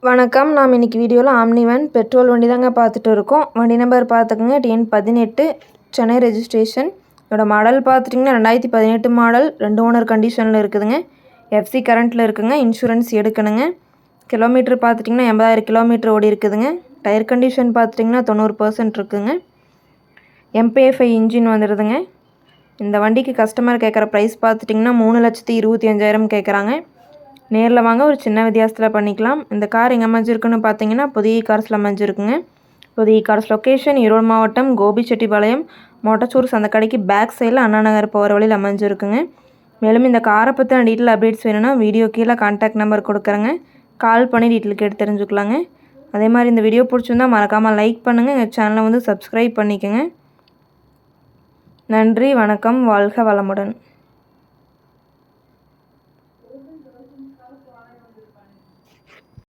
வணக்கம். நாம் இன்னைக்கு வீடியோவில் ஆம்னி வேன் பெட்ரோல் வண்டி தாங்க பார்த்துட்டு இருக்கோம். வண்டி நம்பர் பார்த்துக்குங்க TN18 சென்னை ரெஜிஸ்ட்ரேஷன். இதோட மாடல் பார்த்துட்டிங்கன்னா 2018 மாடல், 2 ஓனர் கண்டிஷனில் இருக்குதுங்க. எஃப்சி கரண்ட்டில் இருக்குங்க. இன்சூரன்ஸ் எடுக்கணுங்க. கிலோமீட்டர் பார்த்துட்டிங்கன்னா 80,000 கிலோமீட்டர் ஓடி இருக்குதுங்க. டயர் கண்டிஷன் பார்த்துட்டிங்கன்னா 90% இருக்குதுங்க. MPF இன்ஜின் வந்துடுதுங்க. இந்த வண்டிக்கு கஸ்டமர் கேட்குற ப்ரைஸ் பார்த்துட்டிங்கன்னா 3,25,000 கேட்குறாங்க. நேரில் வாங்க, ஒரு சின்ன வித்தியாசத்தில் பண்ணிக்கலாம். இந்த கார் எங்கே அமைஞ்சிருக்குன்னு பார்த்தீங்கன்னா புதிய கார்ஸில் அமைஞ்சிருக்குங்க. புதிய கார்ஸ் லொக்கேஷன் ஈரோடு மாவட்டம் கோபிச்செட்டிப்பாளையம் மோட்டச்சூர் சந்தைக்கடைக்கு பேக் சைடில் அண்ணா நகர் போகிற வழியில் அமைஞ்சிருக்குங்க. மேலும் இந்த காரை பற்றின டீட்டெயில் அப்டேட்ஸ் வேணும்னா வீடியோ கீழே கான்டாக்ட் நம்பர் கொடுக்குறேங்க. கால் பண்ணி டீட்டெயில் கேட்டு தெரிஞ்சுக்கலாங்க. அதே மாதிரி இந்த வீடியோ பிடிச்சிருந்தால் மறக்காமல் லைக் பண்ணுங்கள். எங்கள் சேனலை சப்ஸ்கிரைப் பண்ணிக்கோங்க. நன்றி, வணக்கம், வாழ்க வளமுடன்.